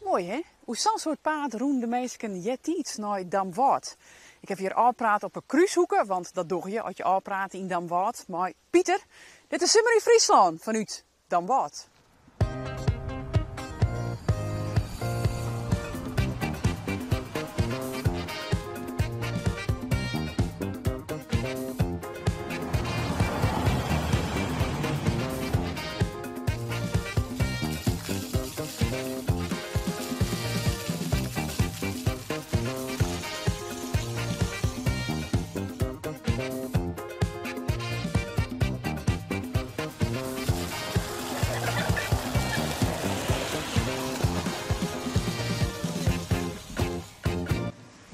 Mooi hè? Hoe zo'n soort paard roemen de mensen iets naar Damwart. Ik heb hier afpraat op een kruishoeken, want dat doe je als je afpraat in Damwart. Maar Pieter, dit is Simmer in Friesland vanuit Damwart.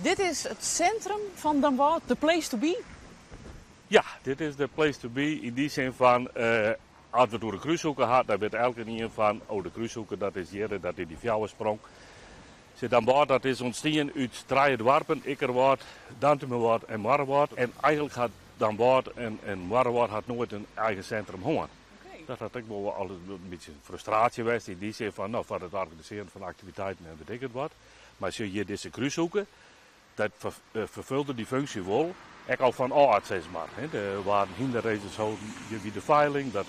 Dit is het centrum van Damwart, the place to be? Ja, dit is de place to be in die zin van, als we door de kruishoeken gaan, dan weet elke niet van, oh de kruishoeken dat is hier, dat is die fjouwersprong. Damwart dat is ontstaan uit drie dorpen, Ikkerwart, Dantumerwart en Warrewart. En eigenlijk had Damwart en Warrewart had nooit een eigen centrum gehad. Okay. Dat had ik wel altijd een beetje frustratie geweest in die zin van, nou, voor het organiseren van activiteiten en weet ik het wat. Maar als je hier deze kruishoeken, dat vervulde die functie wel. Ik al van aard, zeg maar. Er waren hinderraces wie de veiling, dat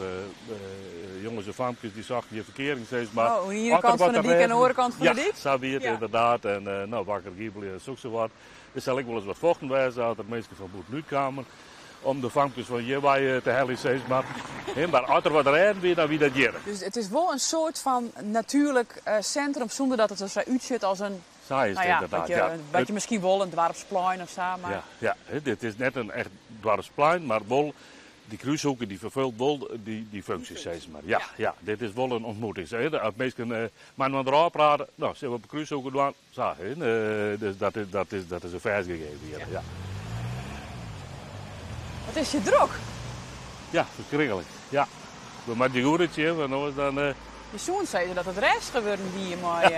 jongens en vampjes die zagen je verkering, zeg maar. Oh, hier de kant van de dik en de andere kant van de dik? Ja, zo weer het inderdaad. En nou, wakker giebelen en zo wat. Er zal ik wel eens wat vochten wijzen, dat er mensen van boet nu kwamen. Om de vampjes van je te hellen, zeg maar. Maar als er wat rijden weer, dan wie dat hier. Dus het is wel een soort van natuurlijk centrum, zonder dat het er zo uitziet als een... Is nou ja, wat je misschien wel een dwarfsplein of zo. Maar... Ja, dit is net een echt dwarfsplein, maar wel die kruishoeken die vervult wel die functies, zeg maar. Ja, dit is wel een ontmoeting. Als mensen maar met elkaar praten, nou, zullen we op de kruishoeken doen? Zo, dus dat is een vers gegeven hier. Ja. Wat is je druk? Ja, verschrikkelijk. Ja. We maken die goedetje, want anders dan... Je zoon zei dat het rest gebeurde hier maar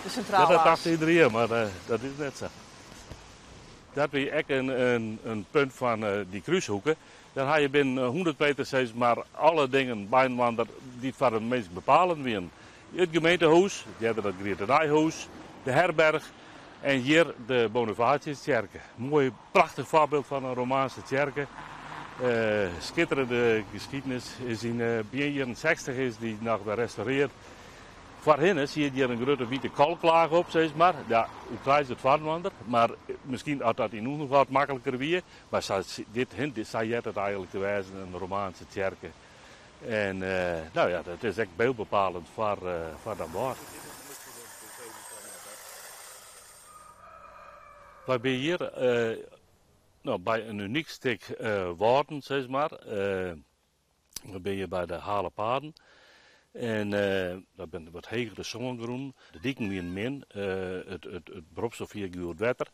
de centrale dat dacht iedereen, maar dat is net zo. Dat is echt een punt van die kruishoeken. Dan ga je binnen 100 meter steeds maar alle dingen bijna die voor de mensen bepalend zijn. Het gemeentehuis, dat Grietenijhuis, de herberg en hier de Bonifatiuskerk. Mooi, prachtig voorbeeld van een Romaanse kerk. Schitterende geschiedenis is in begin jaren 60 is die nog gerestaureerd. Voorheen zie je hier een grote witte kalklaag op, zeg maar. Ja, hoe klein is het vaartwander, maar misschien had dat in ons wat makkelijker weer. Maar dit zei je het eigenlijk te wijzen, een Romaanse kerk. En nou ja, dat is echt beeldbepalend voor Damwart. Wij zijn hier bij een uniek stuk woorden, zeg maar. Dan ben je bij de Hale Paden. En daar ben je wat hegere zonnegroen. De dieken weer min. Het bropstof hier guurt wetter.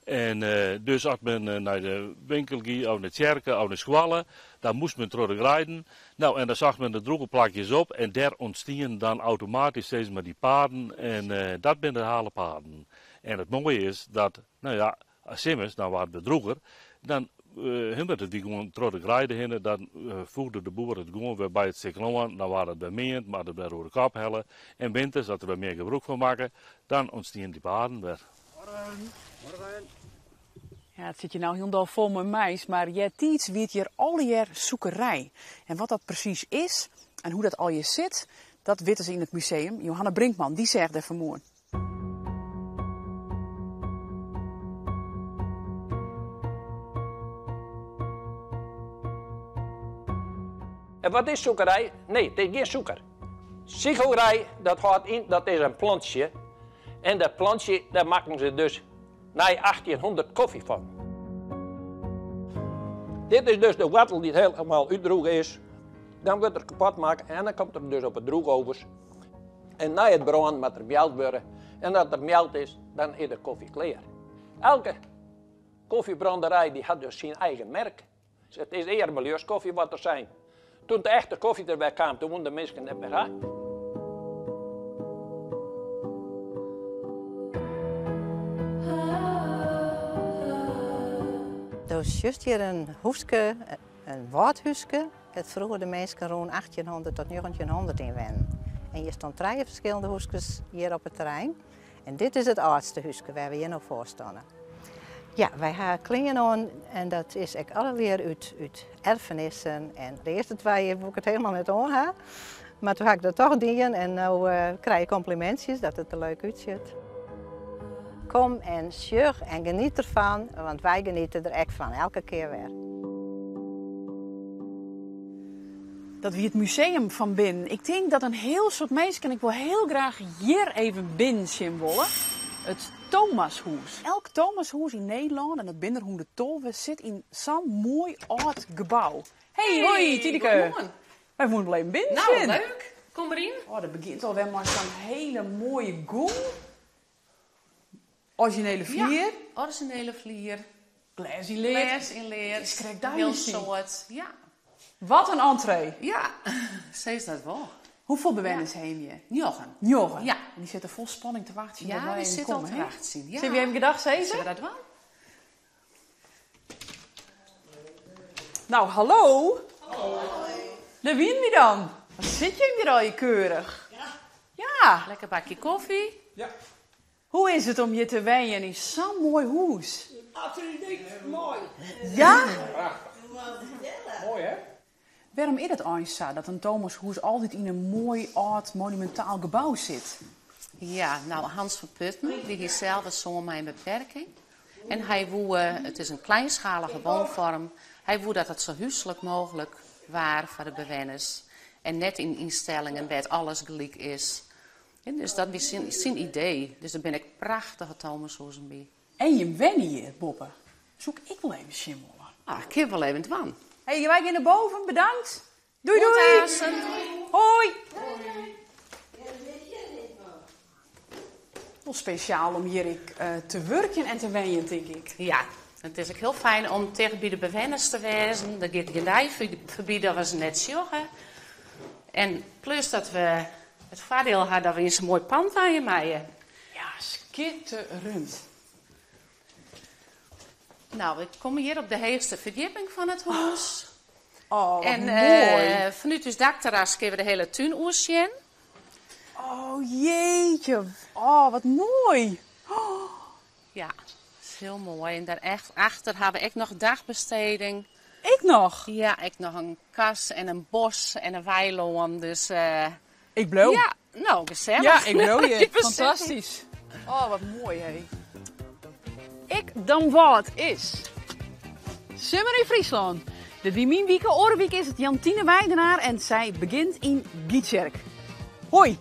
En dus als men naar de winkel ging, of naar de kerken, of naar schwallen, dan moest men terug rijden. Nou, en dan zag men de droge plakjes op en daar ontstien dan automatisch steeds maar die paden. En dat zijn de Hale Paden. En het mooie is dat, nou ja, als Simmers, dan waren de droger, dan hinderde die gewoon terug rijden hinnen, dan voegde de boer het gewoon weer bij het cycloon, dan waren het bij meer, maar het bij rode kap hellen. En winters, dat er weer meer gebruik van maken, dan ontstien die paden weer. Morgen. Ja, het zit je nou heel vol met meis, maar jij tiets weet hier al je zoekerij. En wat dat precies is en hoe dat al je zit, dat weten ze in het museum. Johanna Brinkman, die zegt er vanmorgen. En wat is zoekerij? Nee, het is geen zoeker. Sigelrij, dat is een plantje. En dat plantje, daar maken ze dus na 1800 koffie van. Dit is dus de wortel die helemaal uitdrogen is. Dan wordt er kapot gemaakt en dan komt er dus op het droogovers. En na het branden moet er meld worden. En dat er meld is, dan is de koffie klaar. Elke koffiebranderij die had dus zijn eigen merk. Dus het is eer milieuskoffie wat er zijn. Toen de echte koffie erbij kwam, toen woonden de mensen net meer aan. Nou, juist hier een hoeske, een woordhuske. Het vroeger de mensen rond 1800 tot 1900 in wennen. En je stond 3 verschillende hoeskes hier op het terrein. En dit is het oudste huske waar we hier nog voor staan. Ja, wij hebben klingen aan en dat is ook alleweer uit erfenissen. En de eerste 2 heb ik het helemaal niet aan. Maar toen had ik dat toch dienen en nu krijg je complimentjes dat het er leuk uitziet. Kom en sjug en geniet ervan, want wij genieten er echt van, elke keer weer. Dat wie het museum van binnen. Ik denk dat een heel soort mensen, en ik wil heel graag hier even binnen zien willen. Het Thomashoes. Elk Thomashoes in Nederland, en dat binnen hoe de tolwe zit in zo'n mooi oud gebouw. Hey, hoi Tineke. Wij moeten wel even binnen Nou, zien. leuk. Kom erin. Oh, dat begint alweer met zo'n hele mooie gong. Originele vlier. Ja, originele vlier. Glas in leer. Glas in leer. Is correct Heel duidelijk zien. soort. Ja. Wat een entree. Ja, steeds dat wel. Hoeveel bewoners heb je? 9. 9. Ja. En die zitten vol spanning te wachten. tot Ja, wij die even zit komen, al te hè? wachten. Ja. Zullen we even gedag Zullen zezen? we dat wel? Nou, hallo. Daar wien wie dan. Wat zit je hier al je keurig? Ja. Lekker bakje koffie. Hoe is het om je te weien in zo'n mooi huis? Absoluut mooi. Ja? Mooi hè? Waarom is het eigenlijk zo dat een Thomashoes altijd in een mooi, oud, monumentaal gebouw zit? Ja, nou Hans van Putten, die is zelf zo'n mijn beperking. En hij wou, het is een kleinschalige woonvorm, hij wou dat het zo huiselijk mogelijk was voor de bewoners. En net in instellingen waar alles gelijk is. En dus dat is zijn idee. Dus daar ben ik prachtige Thomashoesen bij. En je wennen hier, Boppe. Zoek ik wel even schimmelen. Ah, ik heb wel even van. Hé, wij gaan naar boven, bedankt. Doei, Goed, doei. Azen. Hoi. Wel speciaal om hier te werken en te wennen, denk ik. Ja, het is ook heel fijn om tegen bij de bewoners te wezen. Dan gaat je lijf voorbij dat we ze net zorgen. En plus dat we het voordeel hadden dat we in zo'n mooi pand aan je maaien. Ja, skitterend. Nou, we komen hier op de hoogste verdieping van het huis. Oh, wat En mooi. vanuit het dakterras kunnen we de hele tuin oorzien. Oh, jeetje. Oh, wat mooi. Ja, dat is heel mooi. En daar echt achter hebben we ook nog dagbesteding. Ik nog. Ja, ik nog een kas en een bos en een weiland. Dus Ik blow. ja, nou, gezellig. Ja, ik blow je. Even Fantastisch. Oh, wat mooi, hé. Ik dan wat is. Summer in Friesland. De Dieminwieke Oorwiek is het Jantine Weidenaar en zij begint in Gietjerk. Hoi.